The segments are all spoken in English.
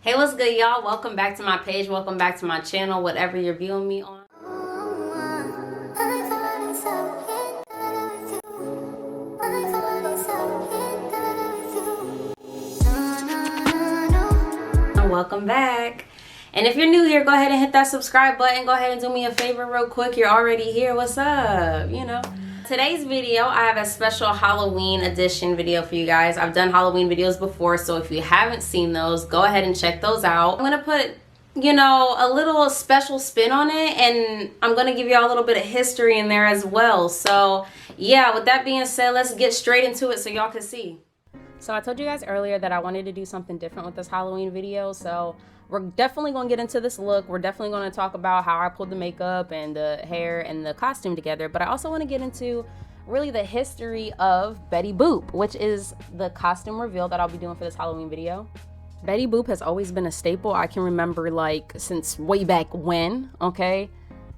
Hey, what's good, y'all? Welcome back to my page. Welcome back to my channel, whatever you're viewing me on. Welcome back. And if you're new here, go ahead and hit that subscribe button. Go ahead and do me a favor real quick. You're already here. What's up? You know. Today's video, I have a special Halloween edition video for you guys. I've done Halloween videos before, so if you haven't seen those, go ahead and check those out. I'm gonna put, you know, a little special spin on it, and I'm gonna give you all a little bit of history in there as well. So yeah, with that being said, let's get straight into it so y'all can see. So I told you guys earlier that I wanted to do something different with this Halloween video, so we're definitely going to get into this look. We're definitely going to talk about how I pulled the makeup and the hair and the costume together, but I also want to get into really the history of Betty Boop, which is the costume reveal that I'll be doing for this Halloween video. Betty Boop has always been a staple. I can remember like since way back when, okay?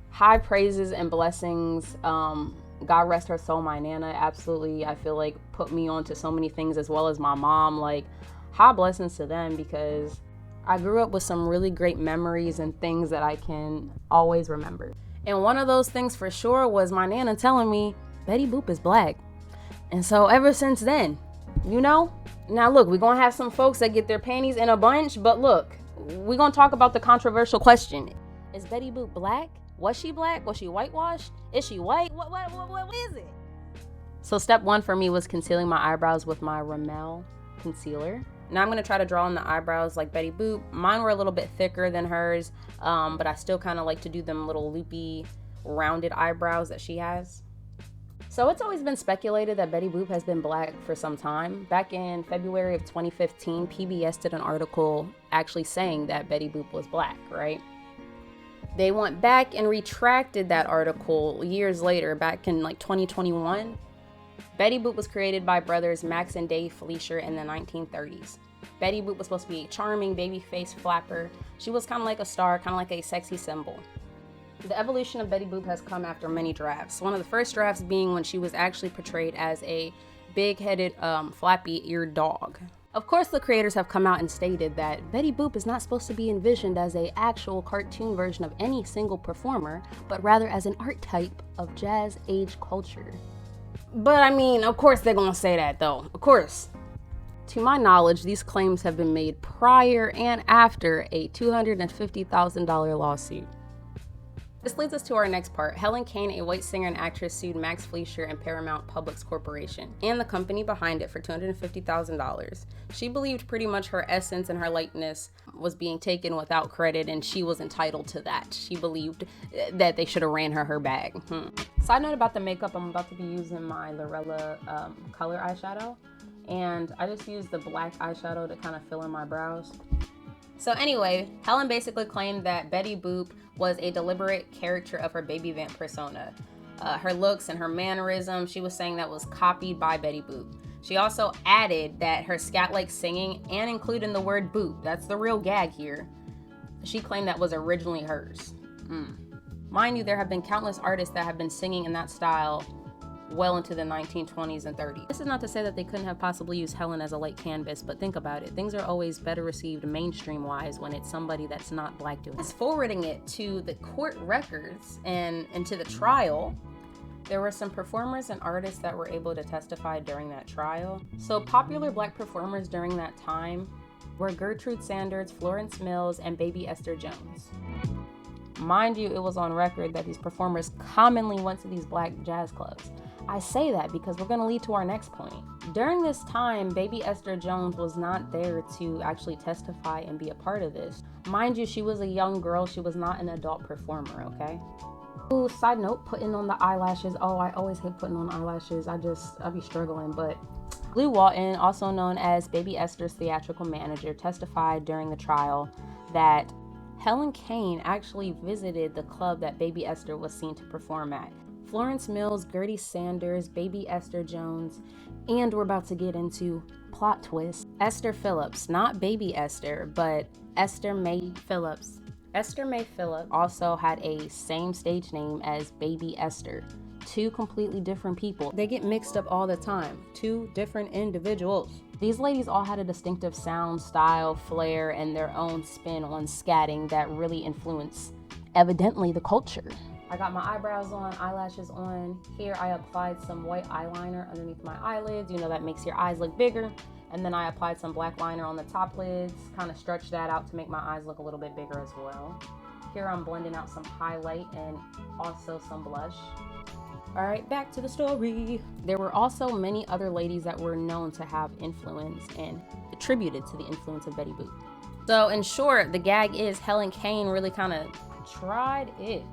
High praises and blessings. God rest her soul, my Nana absolutely, I feel like, put me on to so many things, as well as my mom. Like, high blessings to them, because I grew up with some really great memories and things that I can always remember. And one of those things for sure was my Nana telling me, Betty Boop is black. And so ever since then, you know? Now look, we're gonna have some folks that get their panties in a bunch, but look, we're gonna talk about the controversial question. Is Betty Boop black? Was she black? Was she whitewashed? Is she white? What is it? So step one for me was concealing my eyebrows with my Rimmel concealer. Now I'm going to try to draw on the eyebrows like Betty Boop. Mine were a little bit thicker than hers, but I still kind of like to do them little loopy, rounded eyebrows that she has. So it's always been speculated that Betty Boop has been black for some time. Back in February of 2015, PBS did an article actually saying that Betty Boop was black, right? They went back and retracted that article years later, back in like 2021. Betty Boop was created by brothers Max and Dave Fleischer in the 1930s. Betty Boop was supposed to be a charming baby-faced flapper. She was kind of like a star, kind of like a sexy symbol. The evolution of Betty Boop has come after many drafts. One of the first drafts being when she was actually portrayed as a big-headed, flappy-eared dog. Of course, the creators have come out and stated that Betty Boop is not supposed to be envisioned as an actual cartoon version of any single performer, but rather as an archetype of jazz age culture. But I mean, of course they're gonna say that though, of course. To my knowledge, these claims have been made prior and after a $250,000 lawsuit. This leads us to our next part. Helen Kane, a white singer and actress, sued Max Fleischer and Paramount Publix Corporation and the company behind it for $250,000. She believed pretty much her essence and her likeness was being taken without credit, and she was entitled to that. She believed that they should have ran her bag. Side note about the makeup, I'm about to be using my Lorella color eyeshadow, and I just used the black eyeshadow to kind of fill in my brows. So anyway, Helen basically claimed that Betty Boop was a deliberate caricature of her baby vamp persona. Her looks and her mannerism, she was saying that was copied by Betty Boop. She also added that her scat-like singing and including the word boop, that's the real gag here, she claimed that was originally hers. Mind you, there have been countless artists that have been singing in that style well into the 1920s and 30s. This is not to say that they couldn't have possibly used Helen as a light canvas, but think about it. Things are always better received mainstream-wise when it's somebody that's not black doing it. Forwarding it to the court records and to the trial, there were some performers and artists that were able to testify during that trial. So popular black performers during that time were Gertrude Sanders, Florence Mills, and Baby Esther Jones. Mind you, it was on record that these performers commonly went to these black jazz clubs. I say that because we're going to lead to our next point. During this time, Baby Esther Jones was not there to actually testify and be a part of this. Mind you, she was a young girl. She was not an adult performer, okay? Ooh, side note, putting on the eyelashes. Oh, I always hate putting on eyelashes. I be struggling, but Lou Walton, also known as Baby Esther's theatrical manager, testified during the trial that Helen Kane actually visited the club that Baby Esther was seen to perform at. Florence Mills, Gertie Sanders, Baby Esther Jones, and we're about to get into plot twist. Esther Phillips, not Baby Esther, but Esther Mae Phillips. Esther Mae Phillips also had a same stage name as Baby Esther. two completely different people. They get mixed up all the time. Two different individuals. These ladies all had a distinctive sound, style, flair, and their own spin on scatting that really influenced, evidently, the culture. I got my eyebrows on, eyelashes on. Here I applied some white eyeliner underneath my eyelids. You know, that makes your eyes look bigger. And then I applied some black liner on the top lids, kind of stretched that out to make my eyes look a little bit bigger as well. Here I'm blending out some highlight and also some blush. All right, back to the story. There were also many other ladies that were known to have influence and attributed to the influence of Betty Boop. So in short, the gag is Helen Kane really kind of tried it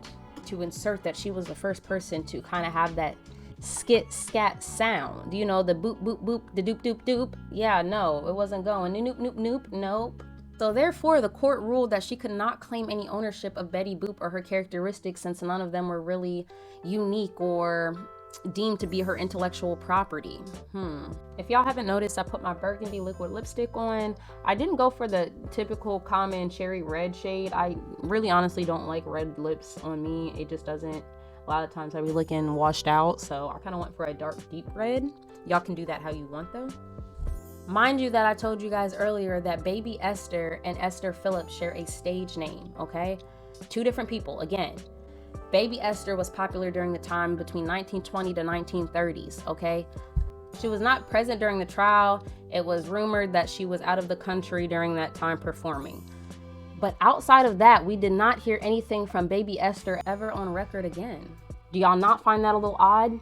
to insert that she was the first person to kind of have that skit scat sound, you know, the boop boop boop, the doop doop doop. Yeah, no, it wasn't going noop noop noop, nope. So therefore, the court ruled that she could not claim any ownership of Betty Boop or her characteristics, since none of them were really unique or deemed to be her intellectual property. If y'all haven't noticed, I put my burgundy liquid lipstick on. I didn't go for the typical common cherry red shade. I really honestly don't like red lips on me. It just doesn't. A lot of times I be looking washed out, so I kind of went for a dark deep red. Y'all can do that how you want though. Mind you that I told you guys earlier that Baby Esther and Esther Phillips share a stage name, okay? Two different people, again. Baby Esther was popular during the time between 1920 to 1930s, okay? She was not present during the trial. It was rumored that she was out of the country during that time performing. But outside of that, we did not hear anything from Baby Esther ever on record again. Do y'all not find that a little odd?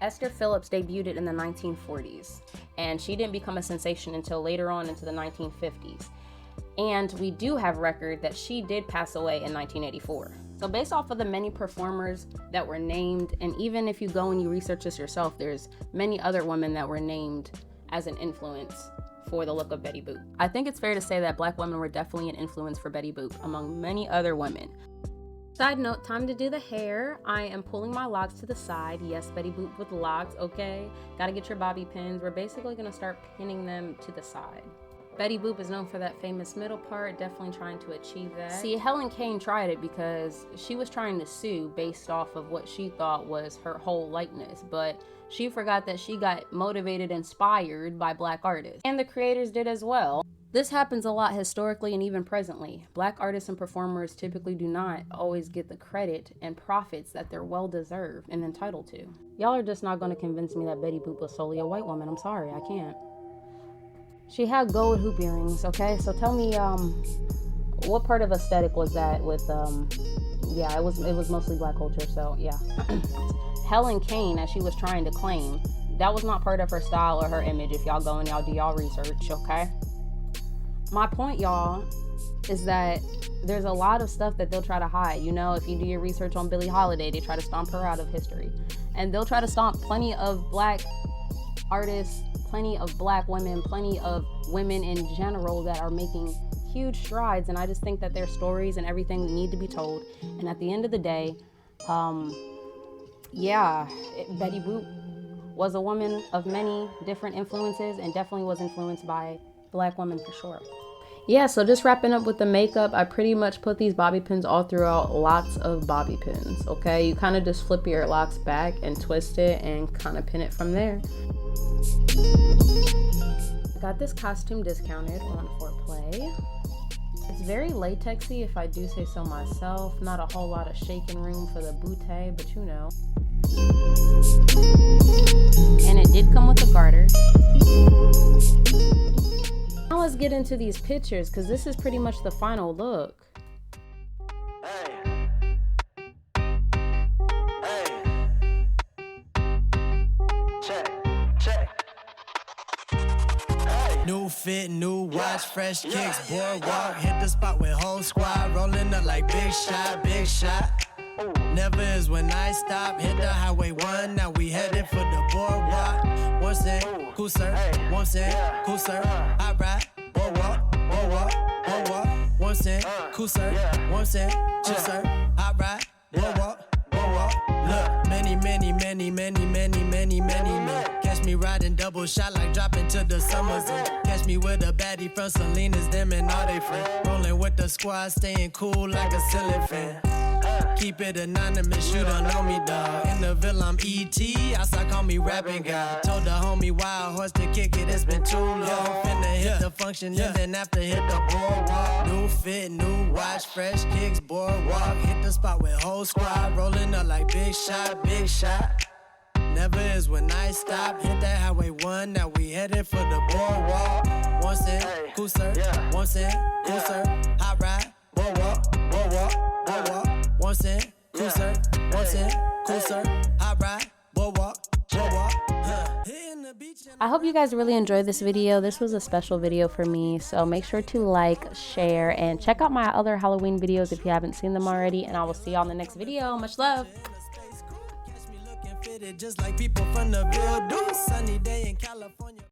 Esther Phillips debuted in the 1940s, and she didn't become a sensation until later on into the 1950s. And we do have record that she did pass away in 1984. So based off of the many performers that were named, and even if you go and you research this yourself, there's many other women that were named as an influence for the look of Betty Boop. I think it's fair to say that Black women were definitely an influence for Betty Boop among many other women. Side note, time to do the hair. I am pulling my locks to the side. Yes, Betty Boop with locks, okay? Gotta get your bobby pins. We're basically gonna start pinning them to the side. Betty Boop is known for that famous middle part, definitely trying to achieve that. See, Helen Kane tried it because she was trying to sue based off of what she thought was her whole likeness, but she forgot that she got motivated, inspired by Black artists, and the creators did as well. This happens a lot historically and even presently. Black artists and performers typically do not always get the credit and profits that they're well deserved and entitled to. Y'all are just not going to convince me that Betty Boop was solely a white woman. I'm sorry, I can't. She had gold hoop earrings, okay? So tell me, what part of aesthetic was that with, yeah, it was mostly Black culture, so yeah. Helen Kane, as she was trying to claim, that was not part of her style or her image. If y'all go and y'all do y'all research, okay? My point, y'all, is that there's a lot of stuff that they'll try to hide. You know, if you do your research on Billie Holiday, they try to stomp her out of history. And they'll try to stomp plenty of Black artists, plenty of Black women, plenty of women in general that are making huge strides. And I just think that their stories and everything need to be told. And at the end of the day, Betty Boop was a woman of many different influences and definitely was influenced by Black women for sure. Yeah, so just wrapping up with the makeup, I pretty much put these bobby pins all throughout, lots of bobby pins, okay? You kind of just flip your locks back and twist it and kind of pin it from there. Got this costume discounted on Foreplay. It's very latexy if I do say so myself. Not a whole lot of shaking room for the bootay, but you know. And it did come with a garter. Now let's get into these pictures, because this is pretty much the final look. New fit, new watch, fresh kicks, boardwalk. Hit the spot with whole squad, rolling up like big shot, big shot. Never is when I stop, hit the highway 1, now we headed for the boardwalk. One cent, cool sir, 1 cent, cool sir, I ride, boardwalk, boardwalk, boardwalk. 1 cent, cool sir, 1 cent, chill sir, I ride, boardwalk, boardwalk. Look, many men. Catch me riding double shot like dropping to the summers in. Catch me with a baddie from Salinas, them and all they friends. Rolling with the squad, staying cool like a ceiling fan. keep it anonymous, you don't know me, dog. In the Ville, I'm E.T., outside call me rapping guy. Told the homie Wild Horse to kick it, it's been too long. Finna hit the function, and then after hit the boardwalk. New fit, new watch, fresh kicks, boardwalk. Hit the spot with whole squad, rolling up like big shot, big shot. Never is when I stop. Hit that highway 1, now we headed for the boardwalk. One cent, cool sir. 1 cent, cool sir. Hot ride, boardwalk, boardwalk, boardwalk. 1 cent, cool sir. 1 cent, cool sir. Hot ride, boardwalk, boardwalk. I hope you guys really enjoyed this video. This was a special video for me, so make sure to like, share, and check out my other Halloween videos if you haven't seen them already, and I will see you on the next video. Much love. Just like people from the Ville do. Sunny day in California.